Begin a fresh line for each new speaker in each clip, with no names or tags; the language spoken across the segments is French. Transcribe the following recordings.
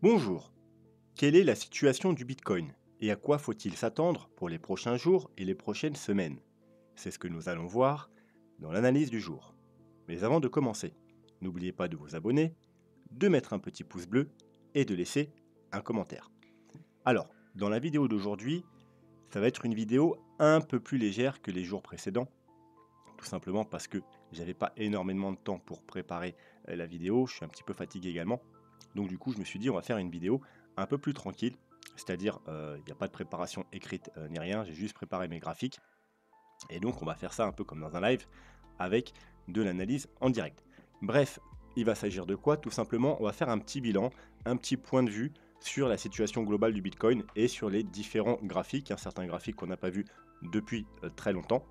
Bonjour, quelle est la situation du Bitcoin et à quoi faut-il s'attendre pour les prochains jours et les prochaines semaines? C'est ce que nous allons voir dans l'analyse du jour. Mais avant de commencer, n'oubliez pas de vous abonner, de mettre un petit pouce bleu et de laisser un commentaire. Alors, dans la vidéo d'aujourd'hui, ça va être une vidéo un peu plus légère que les jours précédents, tout simplement parce que j'avais pas énormément de temps pour préparer la vidéo, je suis un petit peu fatigué également. Donc du coup, je me suis dit, on va faire une vidéo un peu plus tranquille, c'est-à-dire, il n'y a pas de préparation écrite ni rien, j'ai juste préparé mes graphiques. Et donc, on va faire ça un peu comme dans un live, avec de l'analyse en direct. Bref, il va s'agir de quoi? Tout simplement, on va faire un petit bilan, un petit point de vue sur la situation globale du Bitcoin et sur les différents graphiques, certains graphiques qu'on n'a pas vus depuis très longtemps.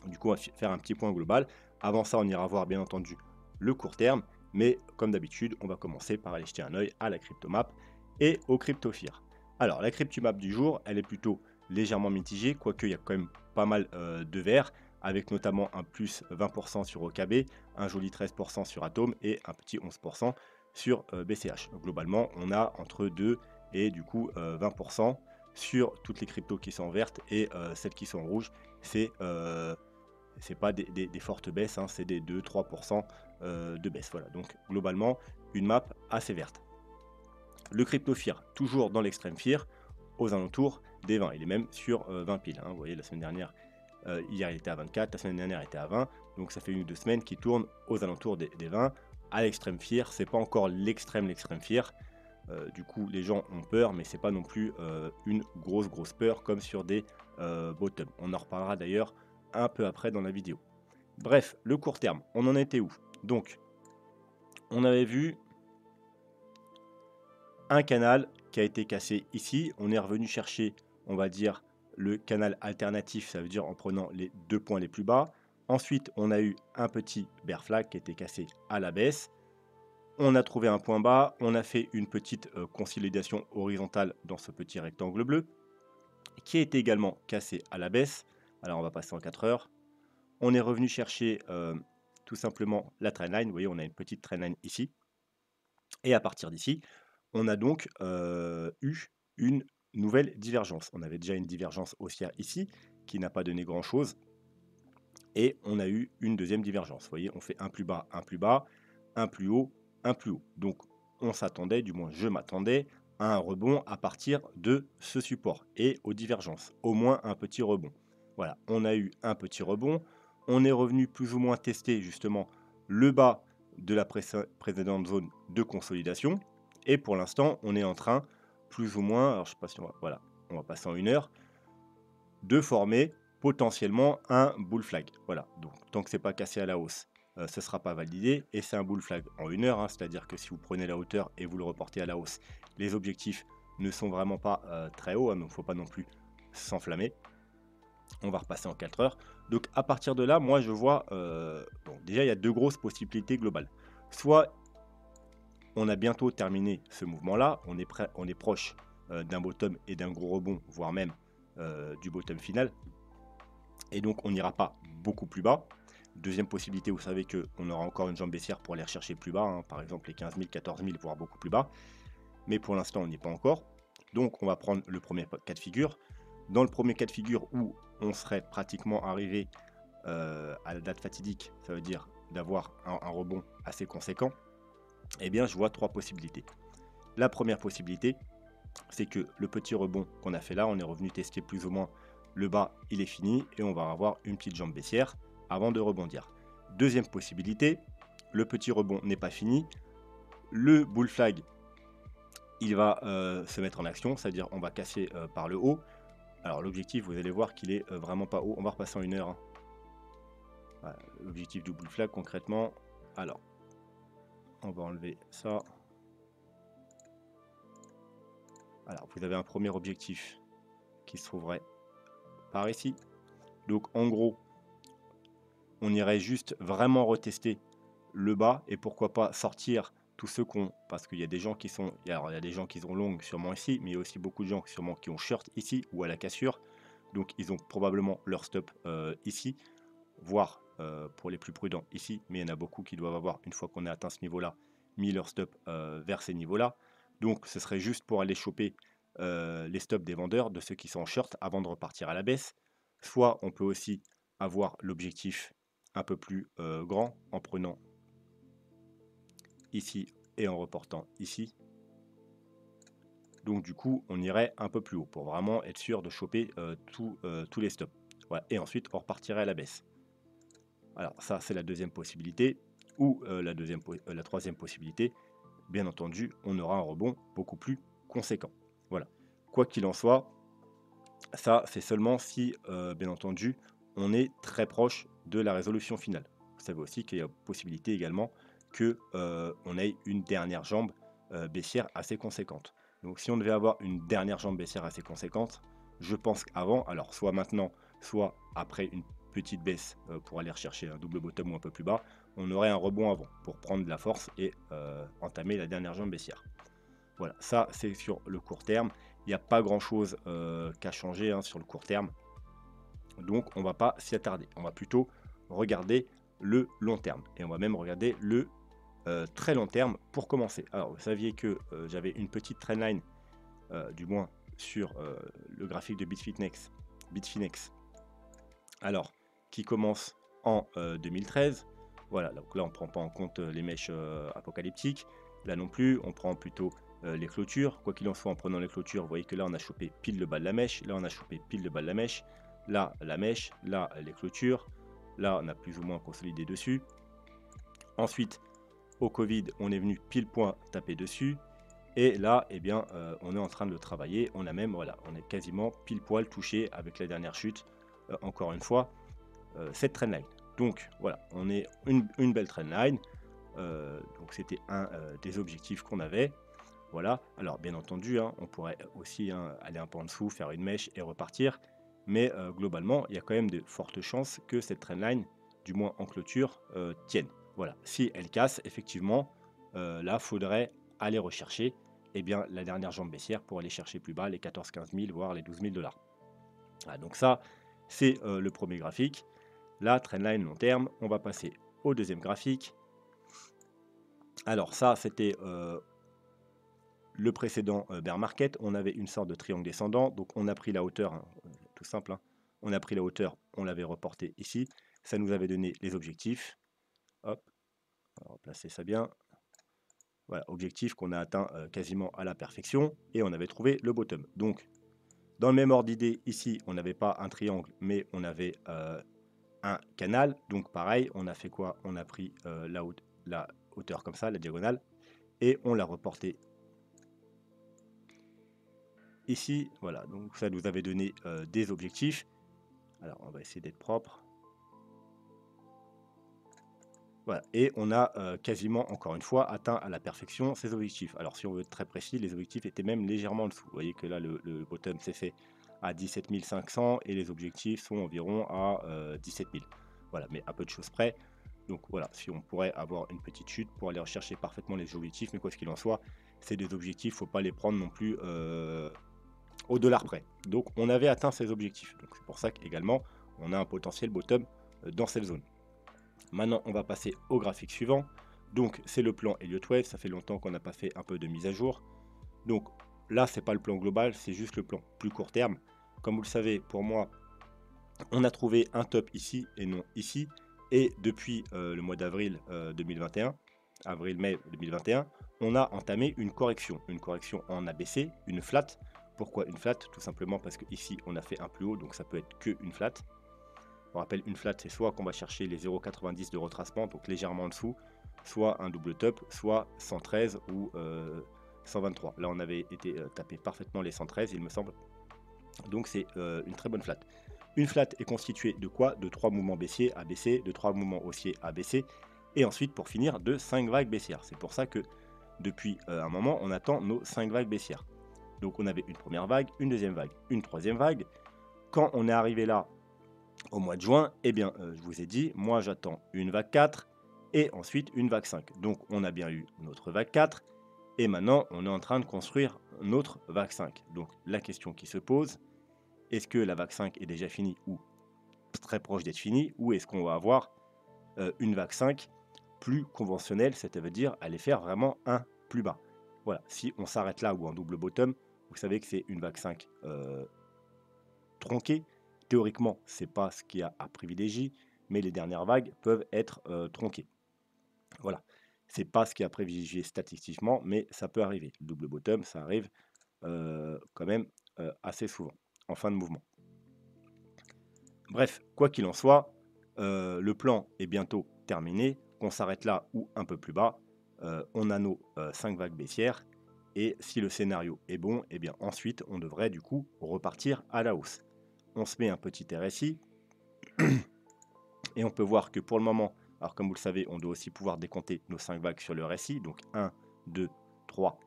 Du coup, on va faire un petit point global. Avant ça, on ira voir bien entendu le court terme. Mais comme d'habitude, on va commencer par aller jeter un œil à la cryptomap et au cryptofear. Alors, la cryptomap du jour, elle est plutôt légèrement mitigée, quoique il y a quand même pas mal de verts, avec notamment un plus 20% sur OKB, un joli 13% sur Atom et un petit 11% sur BCH. Donc, globalement, on a entre 2 et du coup 20% sur toutes les cryptos qui sont vertes et celles qui sont rouges, c'est pas des fortes baisses, c'est des 2-3% de baisse. Voilà, donc globalement, une map assez verte. Le cryptofear, toujours dans l'extrême fear, aux alentours des 20. Il est même sur 20 piles. Vous voyez, la semaine dernière, hier il était à 24, la semaine dernière il était à 20. Donc ça fait une ou deux semaines qui tourne aux alentours des 20. À l'extrême fear, c'est pas encore l'extrême fear. Du coup, les gens ont peur, mais c'est pas non plus une grosse peur comme sur des bottoms. On en reparlera d'ailleurs un peu après dans la vidéo. Bref, le court terme, on en était où? Donc, on avait vu un canal qui a été cassé ici. On est revenu chercher, on va dire, le canal alternatif, ça veut dire en prenant les deux points les plus bas. Ensuite, on a eu un petit bear flag qui a été cassé à la baisse. On a trouvé un point bas, on a fait une petite consolidation horizontale dans ce petit rectangle bleu, qui a été également cassé à la baisse. Alors on va passer en 4 heures. On est revenu chercher tout simplement la trendline. Vous voyez, on a une petite trendline ici. Et à partir d'ici, on a donc eu une nouvelle divergence. On avait déjà une divergence haussière ici, qui n'a pas donné grand-chose. Et on a eu une deuxième divergence. Vous voyez, on fait un plus bas, un plus bas, un plus haut, un plus haut. Donc on s'attendait, du moins je m'attendais, à un rebond à partir de ce support et aux divergences. Au moins un petit rebond. Voilà, on a eu un petit rebond. On est revenu plus ou moins tester justement le bas de la précédente zone de consolidation. Et pour l'instant, on est en train, plus ou moins, alors je sais pas si on va, voilà, on va passer en une heure, de former potentiellement un bull flag. Voilà, donc tant que c'est pas cassé à la hausse, ce ne sera pas validé et c'est un bull flag en une heure, c'est-à-dire que si vous prenez la hauteur et vous le reportez à la hausse, les objectifs ne sont vraiment pas très hauts, donc il ne faut pas non plus s'enflammer. On va repasser en 4 heures. Donc à partir de là, moi je vois, bon, déjà il y a deux grosses possibilités globales. Soit on a bientôt terminé ce mouvement-là, on est proche d'un bottom et d'un gros rebond, voire même du bottom final. Et donc on n'ira pas beaucoup plus bas. Deuxième possibilité, vous savez qu'on aura encore une jambe baissière pour aller rechercher plus bas, par exemple les 15 000, 14 000, voire beaucoup plus bas. Mais pour l'instant, on n'y est pas encore. Donc on va prendre le premier cas de figure. Dans le premier cas de figure où on serait pratiquement arrivé à la date fatidique, ça veut dire d'avoir un rebond assez conséquent, eh bien je vois trois possibilités. La première possibilité, c'est que le petit rebond qu'on a fait là, on est revenu tester plus ou moins le bas, il est fini et on va avoir une petite jambe baissière avant de rebondir. Deuxième possibilité, le petit rebond n'est pas fini, le bull flag il va se mettre en action, c'est-à-dire on va casser par le haut. Alors l'objectif, vous allez voir qu'il est vraiment pas haut, on va repasser en une heure. Voilà, l'objectif du bull flag concrètement, alors on va enlever ça. Alors vous avez un premier objectif qui se trouverait par ici. Donc en gros, on irait juste vraiment retester le bas et pourquoi pas sortir tous ceux qu'on, parce qu'il y a des gens qui sont, alors il y a des gens qui ont long sûrement ici, mais il y a aussi beaucoup de gens sûrement qui ont short ici ou à la cassure, donc ils ont probablement leur stop ici, voire pour les plus prudents ici, mais il y en a beaucoup qui doivent avoir, une fois qu'on a atteint ce niveau là, mis leur stop vers ces niveaux là. Donc ce serait juste pour aller choper les stops des vendeurs, de ceux qui sont en short avant de repartir à la baisse. Soit on peut aussi avoir l'objectif un peu plus grand en prenant ici et en reportant ici. Donc du coup, on irait un peu plus haut pour vraiment être sûr de choper tous les stops. Voilà. Et ensuite, on repartirait à la baisse. Alors ça, c'est la deuxième possibilité. Ou la troisième possibilité, bien entendu, on aura un rebond beaucoup plus conséquent. Voilà. Quoi qu'il en soit, ça, c'est seulement si, bien entendu, on est très proche de la résolution finale. Vous savez aussi qu'il y a possibilité également que on ait une dernière jambe baissière assez conséquente. Donc si on devait avoir une dernière jambe baissière assez conséquente, je pense qu'avant, alors soit maintenant, soit après une petite baisse pour aller rechercher un double bottom ou un peu plus bas, on aurait un rebond avant pour prendre de la force et entamer la dernière jambe baissière. Voilà, ça c'est sur le court terme. Il n'y a pas grand-chose qu'à changer hein, sur le court terme. Donc on ne va pas s'y attarder. On va plutôt regarder le long terme. Et on va même regarder le très long terme pour commencer. Alors vous saviez que j'avais une petite trendline, du moins sur le graphique de Bitfinex. Alors, qui commence en 2013. Voilà, donc là on ne prend pas en compte les mèches apocalyptiques. Là non plus, on prend plutôt les clôtures. Quoi qu'il en soit, en prenant les clôtures, vous voyez que là on a chopé pile le bas de la mèche. Là on a chopé pile le bas de la mèche. Là la mèche, là les clôtures. Là on a plus ou moins consolidé dessus. Ensuite, au Covid, on est venu pile point taper dessus. Et là, eh bien, on est en train de le travailler. On a même, voilà, on est quasiment pile poil touché avec la dernière chute. Encore une fois, cette trendline. Donc voilà, on est une belle trendline. Donc c'était un des objectifs qu'on avait. Voilà, alors bien entendu, hein, on pourrait aussi hein, aller un peu en dessous, faire une mèche et repartir. Mais globalement, il y a quand même de fortes chances que cette trendline, du moins en clôture, tienne. Voilà, si elle casse, effectivement, là, faudrait aller rechercher eh bien, la dernière jambe baissière pour aller chercher plus bas les 14-15 000, voire les 12 000 dollars. Voilà, donc ça, c'est le premier graphique. La trendline long terme, on va passer au deuxième graphique. Alors ça, c'était le précédent bear market. On avait une sorte de triangle descendant, donc on a pris la hauteur, hein, tout simple. Hein. On a pris la hauteur, on l'avait reporté ici. Ça nous avait donné les objectifs. Hop, on va placer ça bien. Voilà, objectif qu'on a atteint quasiment à la perfection et on avait trouvé le bottom. Donc, dans le même ordre d'idée, ici, on n'avait pas un triangle, mais on avait un canal. Donc, pareil, on a fait quoi? On a pris la hauteur comme ça, la diagonale, et on l'a reporté ici. Voilà, donc ça nous avait donné des objectifs. Alors, on va essayer d'être propre. Voilà, et on a quasiment, encore une fois, atteint à la perfection ces objectifs. Alors, si on veut être très précis, les objectifs étaient même légèrement en dessous. Vous voyez que là, le bottom s'est fait à 17 500 et les objectifs sont environ à 17 000. Voilà, mais à peu de choses près. Donc voilà, si on pourrait avoir une petite chute pour aller rechercher parfaitement les objectifs, mais quoi qu'il en soit, c'est des objectifs, il ne faut pas les prendre non plus au dollar près. Donc on avait atteint ces objectifs. Donc c'est pour ça qu'également, on a un potentiel bottom dans cette zone. Maintenant, on va passer au graphique suivant. Donc, c'est le plan Elliott Wave. Ça fait longtemps qu'on n'a pas fait un peu de mise à jour. Donc, là, c'est pas le plan global, c'est juste le plan plus court terme. Comme vous le savez, pour moi, on a trouvé un top ici et non ici. Et depuis le mois d'avril 2021, avril-mai 2021, on a entamé une correction en ABC, une flat. Pourquoi une flat? Tout simplement parce que ici, on a fait un plus haut, donc ça peut être que une flat. On rappelle, une flat, c'est soit qu'on va chercher les 0,90 de retracement, donc légèrement en dessous, soit un double top, soit 113 ou 123. Là, on avait été tapé parfaitement les 113, il me semble. Donc, c'est une très bonne flat. Une flat est constituée de quoi? De 3 mouvements baissiers ABC, de 3 mouvements haussiers ABC, et ensuite, pour finir, de 5 vagues baissières. C'est pour ça que depuis un moment, on attend nos 5 vagues baissières. Donc, on avait une première vague, une deuxième vague, une troisième vague. Quand on est arrivé là, au mois de juin, eh bien, je vous ai dit, moi j'attends une vague 4 et ensuite une vague 5. Donc on a bien eu notre vague 4 et maintenant on est en train de construire notre vague 5. Donc la question qui se pose, est-ce que la vague 5 est déjà finie ou très proche d'être finie, ou est-ce qu'on va avoir une vague 5 plus conventionnelle, c'est-à-dire aller faire vraiment un plus bas? Voilà, si on s'arrête là ou en double bottom, vous savez que c'est une vague 5 tronquée. Théoriquement, c'est pas ce qu'il y a à privilégier, mais les dernières vagues peuvent être tronquées. Voilà, c'est pas ce qui est à privilégier statistiquement, mais ça peut arriver. Le double bottom, ça arrive quand même assez souvent en fin de mouvement. Bref, quoi qu'il en soit, le plan est bientôt terminé. Qu'on s'arrête là ou un peu plus bas, on a nos 5 vagues baissières. Et si le scénario est bon, et bien ensuite, on devrait du coup repartir à la hausse. On se met un petit RSI et on peut voir que pour le moment, alors comme vous le savez, on doit aussi pouvoir décompter nos 5 vagues sur le RSI. Donc 1, 2, 3,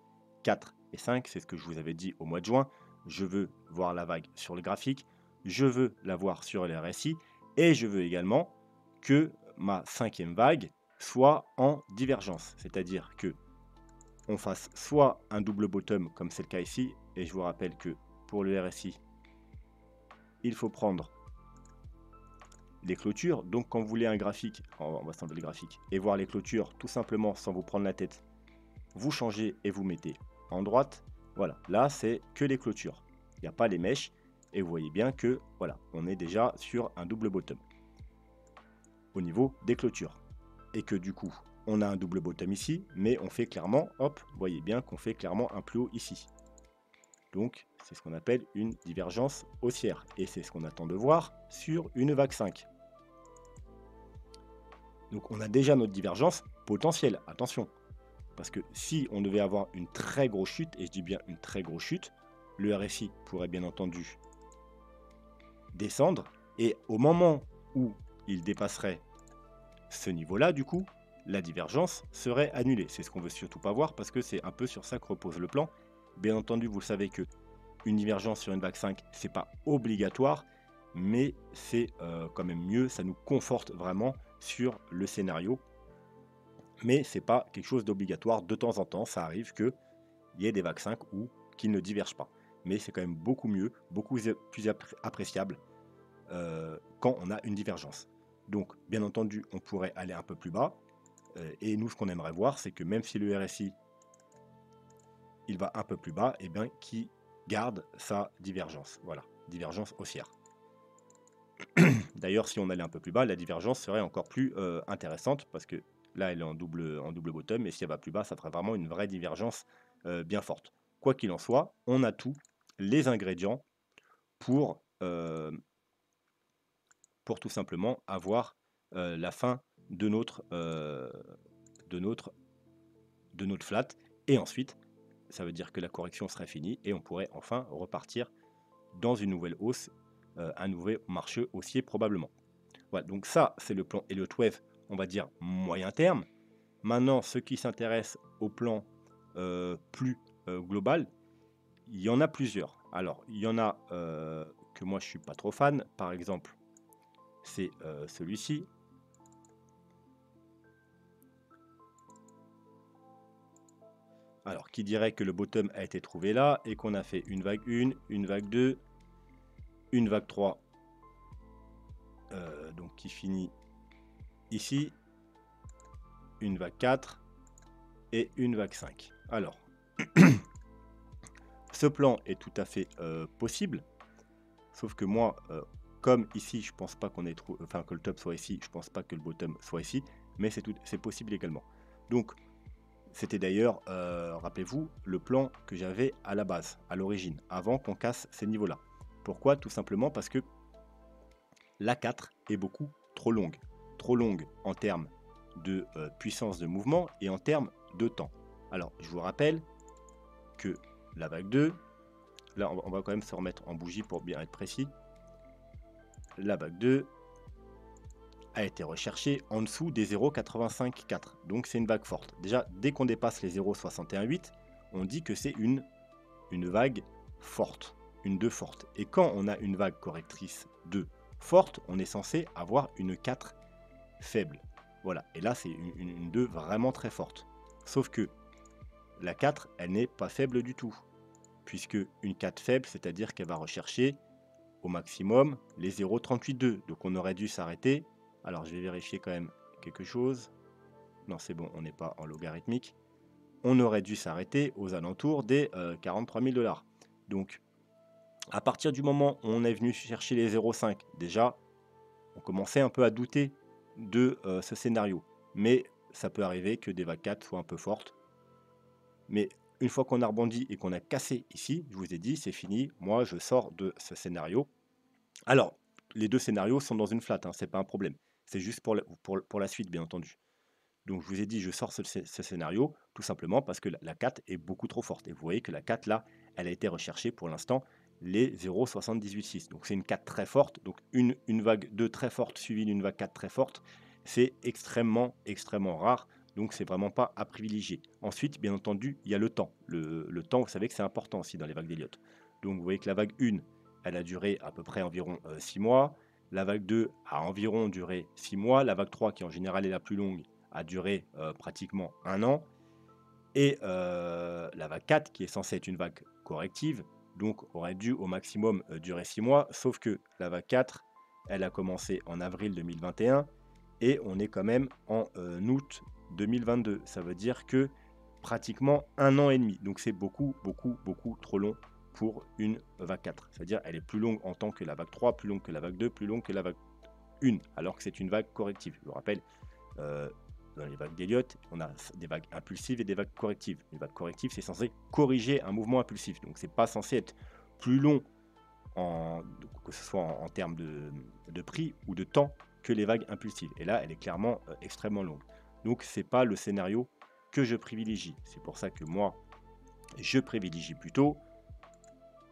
4 et 5, c'est ce que je vous avais dit au mois de juin. Je veux voir la vague sur le graphique, je veux la voir sur le RSI et je veux également que ma 5e vague soit en divergence. C'est-à-dire que on fasse soit un double bottom comme c'est le cas ici, et je vous rappelle que pour le RSI, il faut prendre les clôtures. Donc quand vous voulez un graphique, on va s'enlever le graphique, et voir les clôtures tout simplement sans vous prendre la tête, vous changez et vous mettez en droite. Voilà, là c'est que les clôtures, il n'y a pas les mèches, et vous voyez bien que voilà, on est déjà sur un double bottom au niveau des clôtures, et que du coup on a un double bottom ici, mais on fait clairement, hop, vous voyez bien qu'on fait clairement un plus haut ici. Donc c'est ce qu'on appelle une divergence haussière, et c'est ce qu'on attend de voir sur une vague 5. Donc on a déjà notre divergence potentielle, attention. Parce que si on devait avoir une très grosse chute, et je dis bien une très grosse chute, le RSI pourrait bien entendu descendre, et au moment où il dépasserait ce niveau-là, du coup, la divergence serait annulée. C'est ce qu'on veut surtout pas voir, parce que c'est un peu sur ça que repose le plan. Bien entendu, vous savez que une divergence sur une vague 5, c'est pas obligatoire, mais c'est quand même mieux, ça nous conforte vraiment sur le scénario. Mais c'est pas quelque chose d'obligatoire. De temps en temps, ça arrive qu'il y ait des vagues 5 ou qu'ils ne divergent pas. Mais c'est quand même beaucoup mieux, beaucoup plus appréciable quand on a une divergence. Donc, bien entendu, on pourrait aller un peu plus bas. Et nous, ce qu'on aimerait voir, c'est que même si le RSI il va un peu plus bas, et bien qu'il garde sa divergence. Voilà, divergence haussière. D'ailleurs, si on allait un peu plus bas, la divergence serait encore plus intéressante, parce que là, elle est en double bottom, et si elle va plus bas, ça ferait vraiment une vraie divergence bien forte. Quoi qu'il en soit, on a tous les ingrédients pour tout simplement avoir la fin de notre flat, et ensuite, ça veut dire que la correction serait finie, et on pourrait enfin repartir dans une nouvelle hausse, un nouvel marché haussier probablement. Voilà, donc ça, c'est le plan Elliott Wave, on va dire moyen terme. Maintenant, ceux qui s'intéressent au plan plus global, il y en a plusieurs. Alors, il y en a que moi, je suis pas trop fan. Par exemple, c'est celui-ci. Alors, qui dirait que le bottom a été trouvé là et qu'on a fait une vague 1, une vague 2, une vague 3, donc qui finit ici, une vague 4 et une vague 5. Alors, ce plan est tout à fait possible, sauf que moi, comme ici, je pense pas qu'on ait enfin que le top soit ici, je pense pas que le bottom soit ici, mais c'est possible également. Donc, c'était d'ailleurs, rappelez-vous, le plan que j'avais à la base, à l'origine, avant qu'on casse ces niveaux-là. Pourquoi? Tout simplement parce que la 4 est beaucoup trop longue en termes de puissance de mouvement et en termes de temps. Alors, je vous rappelle que la vague 2, là on va quand même se remettre en bougie pour bien être précis. La vague 2 a été recherchée en dessous des 0,854. Donc c'est une vague forte. Déjà, dès qu'on dépasse les 0,618, on dit que c'est une vague forte, une 2 forte. Et quand on a une vague correctrice 2 forte, on est censé avoir une 4 faible. Voilà, et là c'est une 2 vraiment très forte. Sauf que la 4, elle n'est pas faible du tout. Puisque une 4 faible, c'est-à-dire qu'elle va rechercher au maximum les 0,382. Donc on aurait dû s'arrêter. Alors je vais vérifier quand même quelque chose. Non, c'est bon, on n'est pas en logarithmique. on aurait dû s'arrêter aux alentours des 43 000 $. Donc, à partir du moment où on est venu chercher les 0,5, déjà, on commençait un peu à douter de ce scénario. Mais ça peut arriver que des vagues 4 soient un peu fortes. Mais une fois qu'on a rebondi et qu'on a cassé ici, je vous ai dit, c'est fini. Moi, je sors de ce scénario. Alors, les deux scénarios sont dans une flat, hein, c'est pas un problème. C'est juste pour la suite, bien entendu. Donc, je vous ai dit, je sors ce scénario, tout simplement parce que la 4 est beaucoup trop forte. Et vous voyez que la 4, là, elle a été recherchée pour l'instant les 0,786. Donc, c'est une 4 très forte. Donc, une vague 2 très forte suivie d'une vague 4 très forte, c'est extrêmement, extrêmement rare. Donc, c'est vraiment pas à privilégier. Ensuite, bien entendu, il y a le temps. Le temps, vous savez que c'est important aussi dans les vagues d'Elliott. Donc, vous voyez que la vague 1, elle a duré à peu près environ 6 mois. La vague 2 a environ duré 6 mois. La vague 3, qui en général est la plus longue, a duré pratiquement 1 an. Et la vague 4, qui est censée être une vague corrective, donc aurait dû au maximum durer 6 mois. Sauf que la vague 4, elle a commencé en avril 2021 et on est quand même en août 2022. Ça veut dire que pratiquement 1 an et demi. Donc c'est beaucoup, beaucoup, beaucoup trop long pour une vague 4. C'est-à-dire elle est plus longue en temps que la vague 3, plus longue que la vague 2, plus longue que la vague 1, alors que c'est une vague corrective. Je vous rappelle, dans les vagues d'Elliott, on a des vagues impulsives et des vagues correctives. Les vagues correctives, c'est censé corriger un mouvement impulsif. Donc c'est pas censé être plus long, que ce soit en termes de prix ou de temps, que les vagues impulsives. Et là, elle est clairement extrêmement longue. Donc c'est pas le scénario que je privilégie. C'est pour ça que moi, je privilégie plutôt,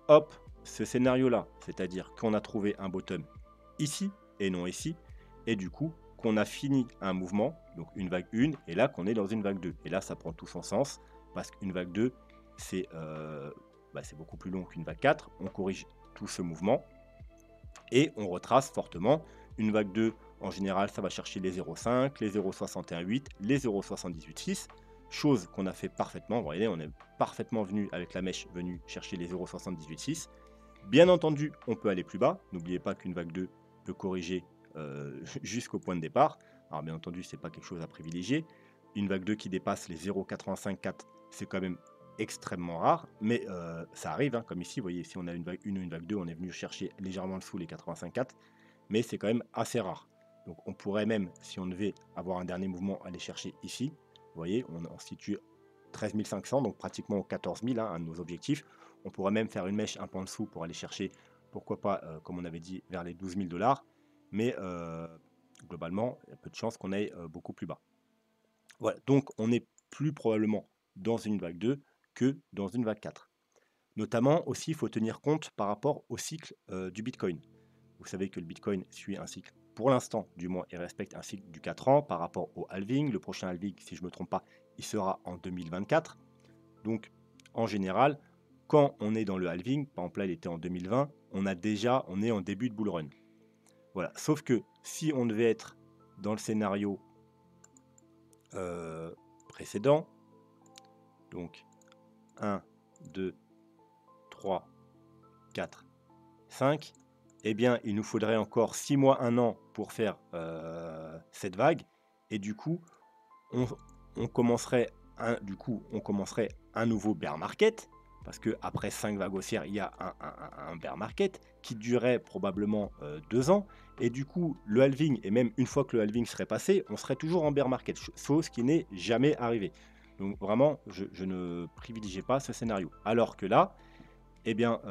hop, ce scénario-là. C'est-à-dire qu'on a trouvé un bottom ici et non ici. Et du coup, qu'on a fini un mouvement, donc une vague 1, et là qu'on est dans une vague 2. Et là, ça prend tout son sens, parce qu'une vague 2, c'est beaucoup plus long qu'une vague 4. On corrige tout ce mouvement, et on retrace fortement. Une vague 2, en général, ça va chercher les 0,5, les 0,618, les 0,786, chose qu'on a fait parfaitement. Vous voyez, on est parfaitement venu avec la mèche, venu chercher les 0,786. Bien entendu, on peut aller plus bas. N'oubliez pas qu'une vague 2 peut corriger jusqu'au point de départ. Alors bien entendu, ce n'est pas quelque chose à privilégier. Une vague 2 qui dépasse les 0,854, c'est quand même extrêmement rare, mais ça arrive, hein, comme ici, vous voyez, si on a une vague 1 ou une vague 2, on est venu chercher légèrement en dessous les 85,4, mais c'est quand même assez rare. Donc on pourrait même, si on devait avoir un dernier mouvement, aller chercher ici. Vous voyez, on se situe 13 500, donc pratiquement aux 14 000, hein, un de nos objectifs. On pourrait même faire une mèche un peu en dessous pour aller chercher, pourquoi pas, comme on avait dit, vers les 12 000 $. Mais globalement, il y a peu de chances qu'on aille beaucoup plus bas. Voilà, donc on est plus probablement dans une vague 2 que dans une vague 4. Notamment aussi, il faut tenir compte par rapport au cycle du Bitcoin. Vous savez que le Bitcoin suit un cycle, pour l'instant du moins, il respecte un cycle du 4 ans par rapport au halving. Le prochain halving, si je ne me trompe pas, il sera en 2024. Donc, en général, quand on est dans le halving, par exemple là, il était en 2020, on est en début de bull run. Voilà. Sauf que si on devait être dans le scénario précédent, donc 1, 2, 3, 4, 5, eh bien, il nous faudrait encore 6 mois, 1 an pour faire cette vague. Et du coup, on commencerait un nouveau bear market, parce qu'après 5 vagues haussières, il y a un bear market qui durerait probablement 2 ans. Et du coup, le halving, et même une fois que le halving serait passé, on serait toujours en bear market, chose qui n'est jamais arrivée. Donc vraiment, je ne privilégiais pas ce scénario. Alors que là, eh bien,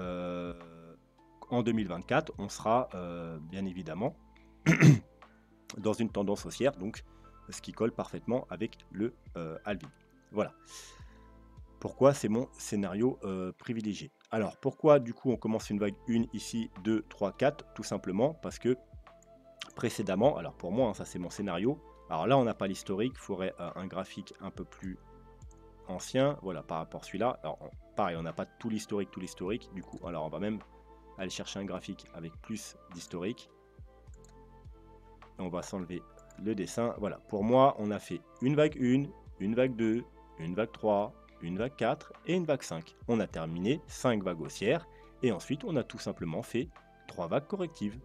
en 2024, on sera bien évidemment dans une tendance haussière, donc ce qui colle parfaitement avec le halving. Voilà. Pourquoi c'est mon scénario privilégié. Alors, pourquoi du coup on commence une vague 1 ici, 2, 3, 4? Tout simplement parce que précédemment, alors pour moi, hein, ça c'est mon scénario. Alors là, on n'a pas l'historique, il faudrait un graphique un peu plus ancien, voilà, par rapport à celui-là. Alors, pareil, on n'a pas tout l'historique, du coup, alors on va même aller chercher un graphique avec plus d'historique. On va s'enlever le dessin. Voilà, pour moi, on a fait une vague 1, une vague 2, une vague 3, une vague 4 et une vague 5. On a terminé 5 vagues haussières et ensuite on a tout simplement fait 3 vagues correctives.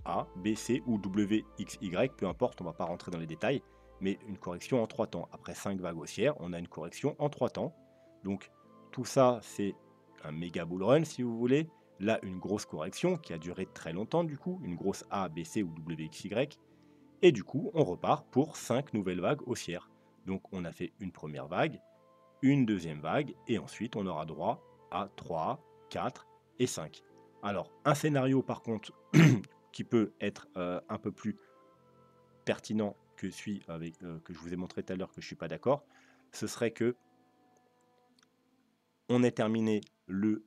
A, B, C ou W, X, Y, peu importe, on ne va pas rentrer dans les détails. mais une correction en 3 temps. Après 5 vagues haussières, on a une correction en 3 temps. Donc tout ça, c'est un méga bull run si vous voulez. Là, une grosse correction qui a duré très longtemps du coup, une grosse A, B, C ou WXY. Et du coup, on repart pour 5 nouvelles vagues haussières. Donc on a fait une première vague, une deuxième vague, et ensuite on aura droit à 3, 4 et 5. Alors, un scénario par contre qui peut être un peu plus pertinent que celui avec, que je vous ai montré tout à l'heure que je ne suis pas d'accord, ce serait que on ait terminé le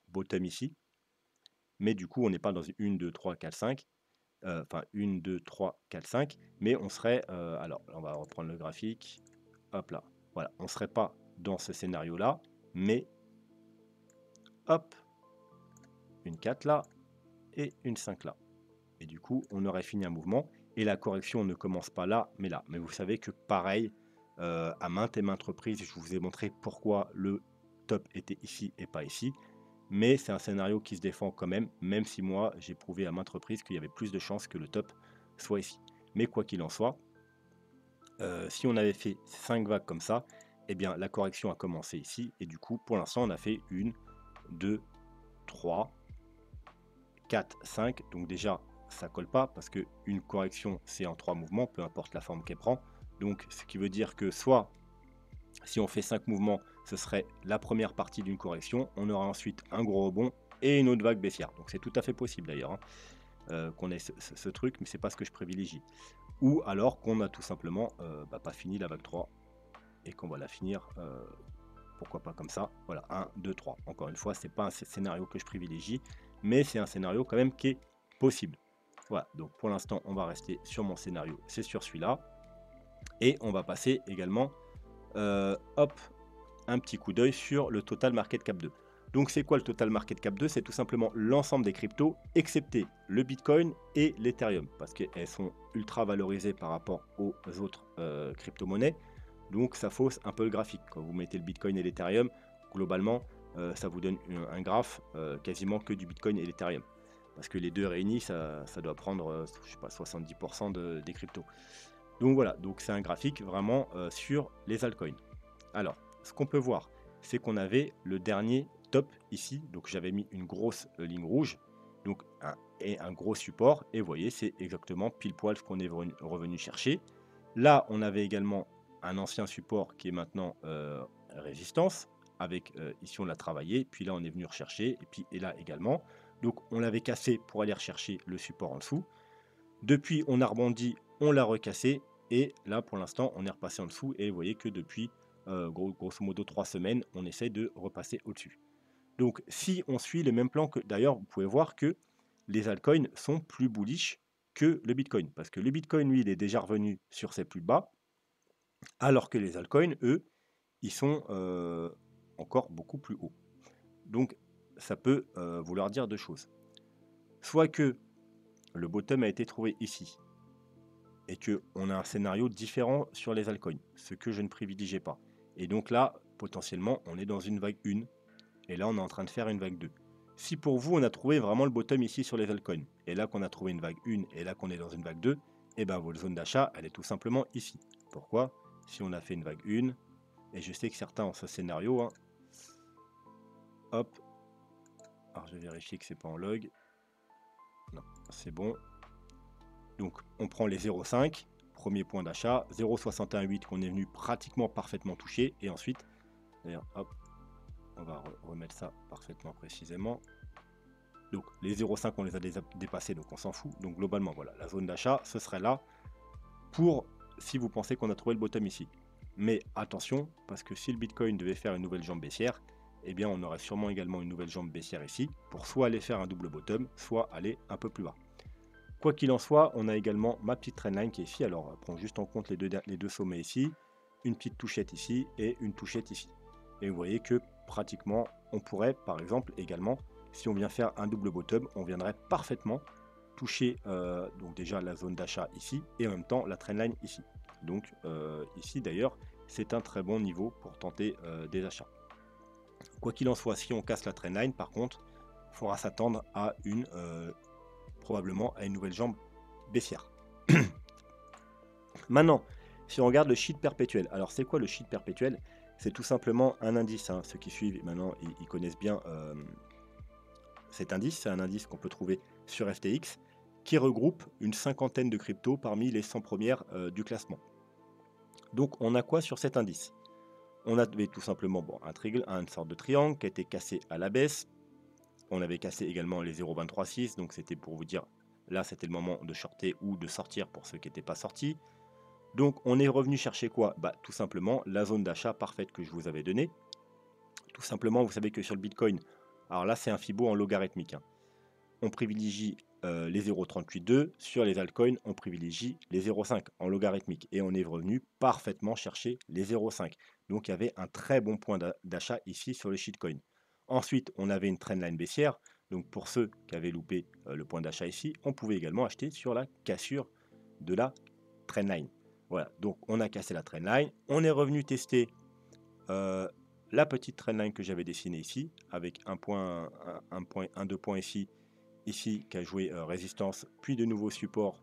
bottom ici, mais du coup on n'est pas dans une 2 3 4 5, enfin 1, 2, 3, 4, 5, mais on serait, alors on va reprendre le graphique, hop là, voilà, on ne serait pas dans ce scénario-là, mais hop, une 4 là et une 5 là. Et du coup, on aurait fini un mouvement, et la correction ne commence pas là, mais là. Mais vous savez que pareil, à maintes et maintes reprises, je vous ai montré pourquoi le top était ici et pas ici, mais c'est un scénario qui se défend quand même, même si moi, j'ai prouvé à maintes reprises qu'il y avait plus de chances que le top soit ici. Mais quoi qu'il en soit, si on avait fait 5 vagues comme ça, eh bien la correction a commencé ici, et du coup, pour l'instant, on a fait 1, 2, 3, 4, 5, donc déjà, ça colle pas, parce qu'une correction, c'est en 3 mouvements, peu importe la forme qu'elle prend. Donc, ce qui veut dire que soit, si on fait 5 mouvements, ce serait la première partie d'une correction, on aura ensuite un gros rebond et une autre vague baissière. Donc, c'est tout à fait possible d'ailleurs, hein, qu'on ait ce truc, mais c'est pas ce que je privilégie. Ou alors qu'on a tout simplement pas fini la vague 3 et qu'on va la finir, pourquoi pas comme ça. Voilà, 1, 2, 3. Encore une fois, c'est pas un scénario que je privilégie, mais c'est un scénario quand même qui est possible. Voilà, donc pour l'instant, on va rester sur mon scénario, c'est sur celui-là. Et on va passer également, hop, un petit coup d'œil sur le Total Market Cap 2. Donc c'est quoi le Total Market Cap 2? C'est tout simplement l'ensemble des cryptos, excepté le Bitcoin et l'Ethereum, parce qu'elles sont ultra valorisées par rapport aux autres crypto-monnaies. Donc ça fausse un peu le graphique. Quand vous mettez le Bitcoin et l'Ethereum, globalement, ça vous donne un graphe quasiment que du Bitcoin et l'Ethereum. Parce que les deux réunis, ça doit prendre, je sais pas, 70% des cryptos. Donc voilà, donc c'est un graphique vraiment sur les altcoins. Alors, ce qu'on peut voir, c'est qu'on avait le dernier top ici. Donc j'avais mis une grosse ligne rouge, donc un gros support. Et vous voyez, c'est exactement pile poil ce qu'on est revenu chercher. Là, on avait également un ancien support qui est maintenant résistance. Avec ici, on l'a travaillé. Puis là, on est venu rechercher. Et là également. Donc, on l'avait cassé pour aller rechercher le support en dessous. Depuis, on a rebondi, on l'a recassé. Et là, pour l'instant, on est repassé en dessous. Et vous voyez que depuis, grosso modo, 3 semaines, on essaie de repasser au-dessus. Donc, si on suit le même plan que... D'ailleurs, vous pouvez voir que les altcoins sont plus bullish que le Bitcoin. Parce que le Bitcoin, lui, il est déjà revenu sur ses plus bas. Alors que les altcoins, eux, ils sont encore beaucoup plus hauts. Donc, ça peut vouloir dire deux choses. Soit que le bottom a été trouvé ici, et qu'on a un scénario différent sur les altcoins, ce que je ne privilégiais pas. Et donc là, potentiellement, on est dans une vague 1, et là, on est en train de faire une vague 2. Si pour vous, on a trouvé vraiment le bottom ici sur les altcoins, et là qu'on a trouvé une vague 1, et là qu'on est dans une vague 2, et bien votre zone d'achat, elle est tout simplement ici. Pourquoi? Si on a fait une vague 1, et je sais que certains ont ce scénario, hein. Hop, alors je vais vérifier que c'est pas en log. Non, c'est bon. Donc on prend les 0,5, premier point d'achat, 0,618 qu'on est venu pratiquement parfaitement toucher, et ensuite, d'ailleurs, hop, on va remettre ça parfaitement précisément. Donc les 0,5 on les a dépassés, donc on s'en fout. Donc globalement, voilà, la zone d'achat, ce serait là pour si vous pensez qu'on a trouvé le bottom ici. Mais attention, parce que si le Bitcoin devait faire une nouvelle jambe baissière, eh bien on aurait sûrement également une nouvelle jambe baissière ici, pour soit aller faire un double bottom, soit aller un peu plus bas. Quoi qu'il en soit, on a également ma petite trendline qui est ici. Alors, prends juste en compte les deux sommets ici, une petite touchette ici et une touchette ici. Et vous voyez que pratiquement, on pourrait, par exemple, également, si on vient faire un double bottom, on viendrait parfaitement toucher donc déjà la zone d'achat ici et en même temps la trendline ici. Donc ici d'ailleurs, c'est un très bon niveau pour tenter des achats. Quoi qu'il en soit, si on casse la trendline, par contre, il faudra s'attendre à probablement à une nouvelle jambe baissière. Maintenant, si on regarde le sheet perpétuel, alors c'est quoi le sheet perpétuel? C'est tout simplement un indice, hein. Ceux qui suivent maintenant, ils connaissent bien cet indice. C'est un indice qu'on peut trouver sur FTX qui regroupe une cinquantaine de cryptos parmi les 100 premières du classement. Donc on a quoi sur cet indice? On avait tout simplement bon, une sorte de triangle qui a été cassé à la baisse. On avait cassé également les 0,236, donc c'était pour vous dire, là c'était le moment de shorter ou de sortir pour ceux qui n'étaient pas sortis. Donc on est revenu chercher quoi? Bah, tout simplement la zone d'achat parfaite que je vous avais donnée. Tout simplement, vous savez que sur le Bitcoin, alors là c'est un Fibo en logarithmique, hein. On privilégie les 0,382, sur les altcoins on privilégie les 0,5 en logarithmique et on est revenu parfaitement chercher les 0,5. Donc il y avait un très bon point d'achat ici sur les shitcoins. Ensuite on avait une trendline baissière, donc pour ceux qui avaient loupé le point d'achat ici, on pouvait également acheter sur la cassure de la trendline. Voilà, donc on a cassé la trendline, on est revenu tester la petite trendline que j'avais dessinée ici, avec deux points ici, qui a joué résistance, puis de nouveaux supports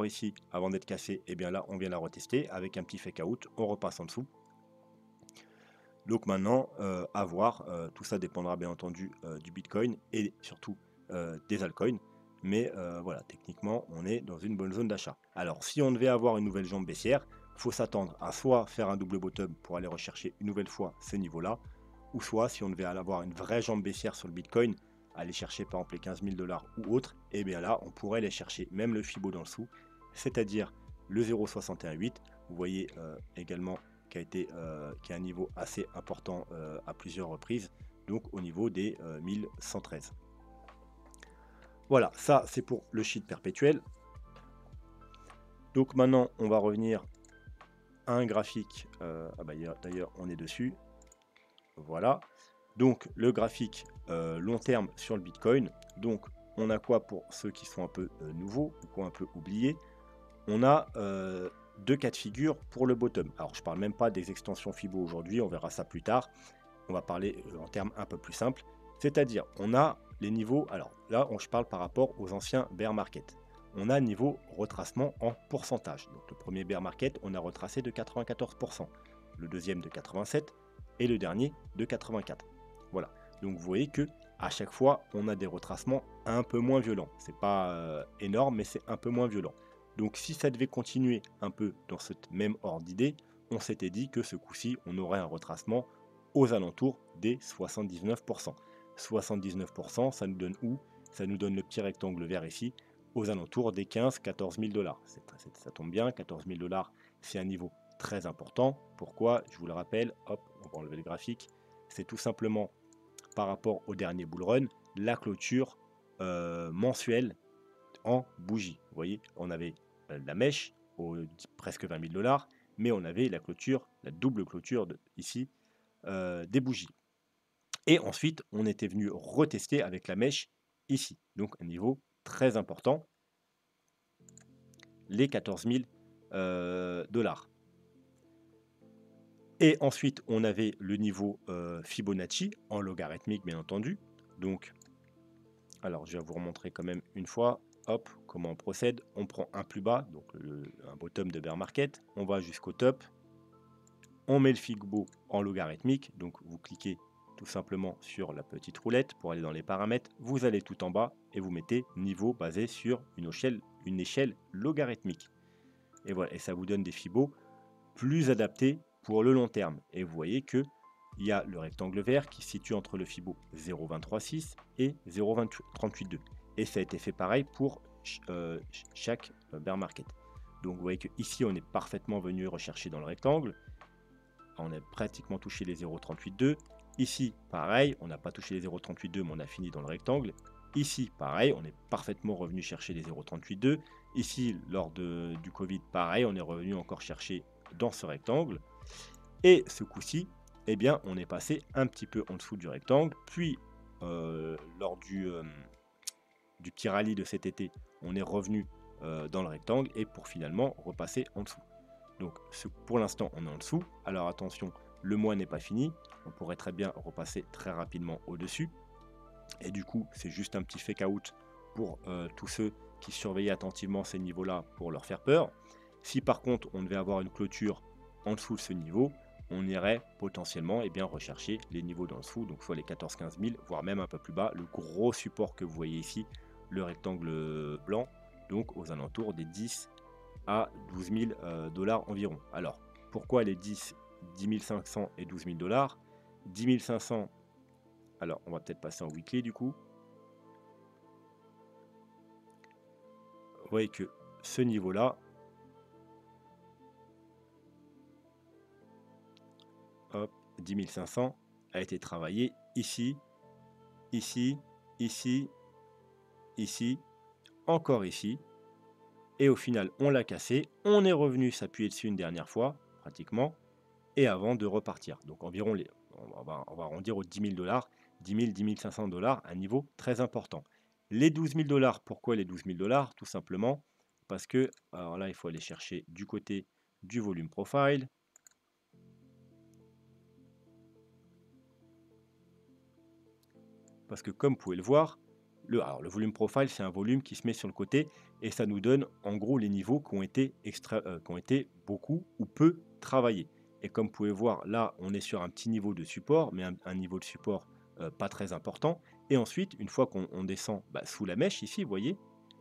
ici avant d'être cassé. Et bien là on vient la retester avec un petit fake out, on repasse en dessous. Donc maintenant à voir, tout ça dépendra bien entendu du Bitcoin et surtout des altcoins, mais voilà, techniquement on est dans une bonne zone d'achat. Alors si on devait avoir une nouvelle jambe baissière, il faut s'attendre à soit faire un double bottom pour aller rechercher une nouvelle fois ce niveau là, ou soit si on devait avoir une vraie jambe baissière sur le Bitcoin, aller chercher par exemple les 15 000 $ ou autre, et bien là on pourrait aller chercher même le Fibo dans le sous, c'est-à-dire le 0,618. Vous voyez également qui a un niveau assez important à plusieurs reprises, donc au niveau des 1113. Voilà, ça c'est pour le sheet perpétuel. Donc maintenant on va revenir à un graphique, d'ailleurs on est dessus, voilà. Donc le graphique long terme sur le Bitcoin, donc on a quoi pour ceux qui sont un peu nouveaux ou quoi un peu oubliés? On a deux cas de figure pour le bottom. Alors je parle même pas des extensions Fibo aujourd'hui, on verra ça plus tard. On va parler en termes un peu plus simples. C'est-à-dire, on a les niveaux, alors là je parle par rapport aux anciens bear market. On a niveau retracement en pourcentage. Donc le premier bear market, on a retracé de 94%, le deuxième de 87% et le dernier de 84%. Voilà, donc vous voyez que à chaque fois, on a des retracements un peu moins violents. C'est pas énorme, mais c'est un peu moins violent. Donc si ça devait continuer un peu dans ce même ordre d'idée, on s'était dit que ce coup-ci, on aurait un retracement aux alentours des 79%. 79%, ça nous donne où? Ça nous donne le petit rectangle vert ici, aux alentours des 15-14 000 $. Ça tombe bien, 14 000 $, c'est un niveau très important. Pourquoi? Je vous le rappelle, hop, on va enlever le graphique. C'est tout simplement par rapport au dernier bull run, la clôture mensuelle en bougie. Vous voyez, on avait la mèche au presque 20 000 $, mais on avait la clôture, la double clôture ici des bougies. Et ensuite, on était venu retester avec la mèche ici. Donc un niveau très important, les 14 000 $. Et ensuite, on avait le niveau Fibonacci en logarithmique, bien entendu. Donc, alors je vais vous remontrer quand même une fois. Hop, comment on procède? On prend un plus bas, donc un bottom de bear market. On va jusqu'au top. On met le Fibo en logarithmique. Donc, vous cliquez tout simplement sur la petite roulette pour aller dans les paramètres. Vous allez tout en bas et vous mettez niveau basé sur une échelle logarithmique. Et voilà, et ça vous donne des Fibos plus adaptés pour le long terme. Et vous voyez que il y a le rectangle vert qui se situe entre le Fibo 0,236 et 0,382. Et ça a été fait pareil pour chaque bear market. Donc vous voyez que ici on est parfaitement venu rechercher dans le rectangle. On a pratiquement touché les 0,382. Ici, pareil, on n'a pas touché les 0,382, mais on a fini dans le rectangle. Ici, pareil, on est parfaitement revenu chercher les 0,382. Ici, lors du Covid, pareil, on est revenu encore chercher dans ce rectangle. Et ce coup-ci, eh bien, on est passé un petit peu en dessous du rectangle. Puis, lors du petit rallye de cet été, on est revenu dans le rectangle et pour finalement repasser en dessous. Donc pour l'instant on est en dessous, alors attention, le mois n'est pas fini, on pourrait très bien repasser très rapidement au-dessus, et du coup c'est juste un petit fake out pour tous ceux qui surveillaient attentivement ces niveaux là pour leur faire peur. Si par contre on devait avoir une clôture en dessous de ce niveau, on irait potentiellement rechercher les niveaux d'en dessous, donc soit les 14-15 000, voire même un peu plus bas, le gros support que vous voyez ici, le rectangle blanc, donc aux alentours des 10 à 12 000 dollars environ. Alors, pourquoi les 10 500 et 12 000 dollars 10 500, alors on va peut-être passer en weekly du coup. Vous voyez que ce niveau-là, hop, 10 500 a été travaillé ici, ici, ici, ici, encore ici. Et au final, on l'a cassé. On est revenu s'appuyer dessus une dernière fois, pratiquement, et avant de repartir. Donc environ, on va arrondir aux 10 000 dollars, 10 000, 10 500 dollars, un niveau très important. Les 12 000 dollars, pourquoi les 12 000 dollars? Tout simplement parce que, alors là, il faut aller chercher du côté du volume profile. Parce que comme vous pouvez le voir, le volume profile, c'est un volume qui se met sur le côté et ça nous donne en gros les niveaux qui ont été beaucoup ou peu travaillés. Et comme vous pouvez voir, là, on est sur un petit niveau de support, mais un niveau de support pas très important. Et ensuite, une fois qu'on descend sous la mèche ici, vous voyez,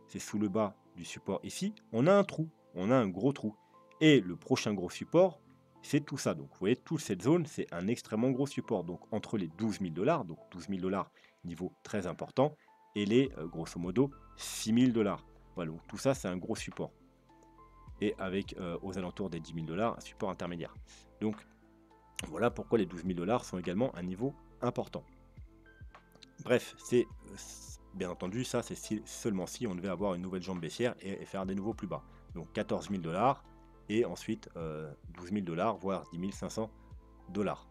c'est sous le bas du support ici, on a un trou, on a un gros trou. Et le prochain gros support, c'est tout ça. Donc vous voyez, toute cette zone, c'est un extrêmement gros support. Donc entre les 12 000 dollars, donc 12 000 dollars, niveau très important, et les grosso modo 6 000 dollars. Voilà, donc tout ça, c'est un gros support. Et avec aux alentours des 10 000 dollars, un support intermédiaire. Donc voilà pourquoi les 12 000 dollars sont également un niveau important. Bref, c'est bien entendu, ça c'est seulement si on devait avoir une nouvelle jambe baissière et faire des nouveaux plus bas. Donc 14 000 dollars et ensuite 12 000 dollars, voire 10 500 dollars.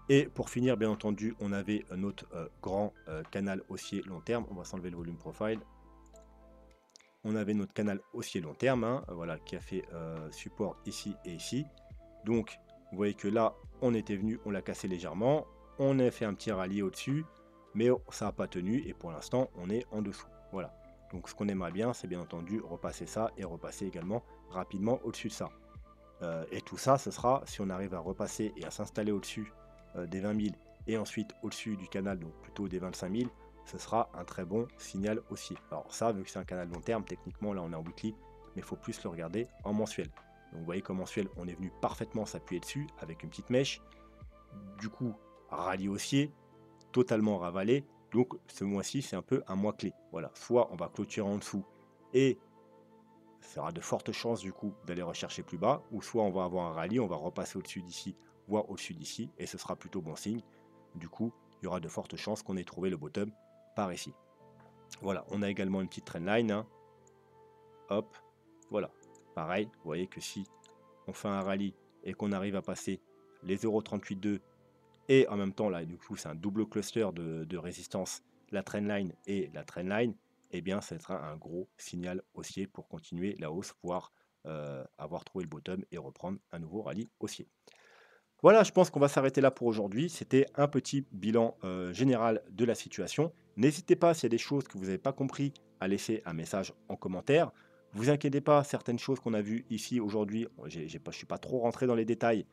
Et pour finir, bien entendu, on avait notre grand canal haussier long terme. On va s'enlever le volume profile. On avait notre canal haussier long terme, hein, voilà, qui a fait support ici et ici. Donc, vous voyez que là, on était venu, on l'a cassé légèrement. On a fait un petit rallye au-dessus, mais ça n'a pas tenu. Et pour l'instant, on est en dessous. Voilà. Donc, ce qu'on aimerait bien, c'est bien entendu repasser ça et repasser également rapidement au-dessus de ça. Et tout ça, ce sera, si on arrive à repasser et à s'installer au-dessus des 20 000 et ensuite au-dessus du canal, donc plutôt des 25 000, ce sera un très bon signal haussier. Alors ça, vu que c'est un canal long terme, techniquement, là on est en weekly, mais il faut plus le regarder en mensuel. Donc vous voyez qu'en mensuel, on est venu parfaitement s'appuyer dessus avec une petite mèche. Du coup, rallye haussier, totalement ravalé. Donc ce mois-ci, c'est un peu un mois clé. Voilà, soit on va clôturer en dessous et ça aura de fortes chances du coup d'aller rechercher plus bas, ou soit on va avoir un rallye, on va repasser au-dessus d'ici, voire au-dessus d'ici, et ce sera plutôt bon signe. Du coup, il y aura de fortes chances qu'on ait trouvé le bottom par ici. Voilà, on a également une petite trendline, hein. Hop, voilà. Pareil, vous voyez que si on fait un rallye et qu'on arrive à passer les 0,38,2 et en même temps là, du coup, c'est un double cluster de résistance, la trendline et la trendline, eh bien, ça sera un gros signal haussier pour continuer la hausse, voire avoir trouvé le bottom et reprendre un nouveau rallye haussier. Voilà, je pense qu'on va s'arrêter là pour aujourd'hui. C'était un petit bilan général de la situation. N'hésitez pas, s'il y a des choses que vous n'avez pas compris, à laisser un message en commentaire. Vous inquiétez pas, certaines choses qu'on a vues ici aujourd'hui, je ne suis pas trop rentré dans les détails,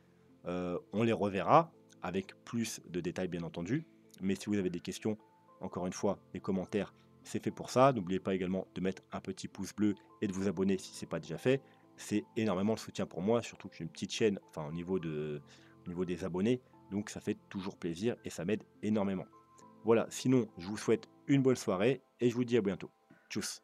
on les reverra avec plus de détails bien entendu. Mais si vous avez des questions, encore une fois, les commentaires, c'est fait pour ça. N'oubliez pas également de mettre un petit pouce bleu et de vous abonner si ce n'est pas déjà fait. C'est énormément de soutien pour moi, surtout que j'ai une petite chaîne, enfin au niveau des abonnés, donc ça fait toujours plaisir et ça m'aide énormément. Voilà, sinon je vous souhaite une bonne soirée et je vous dis à bientôt. Tchuss.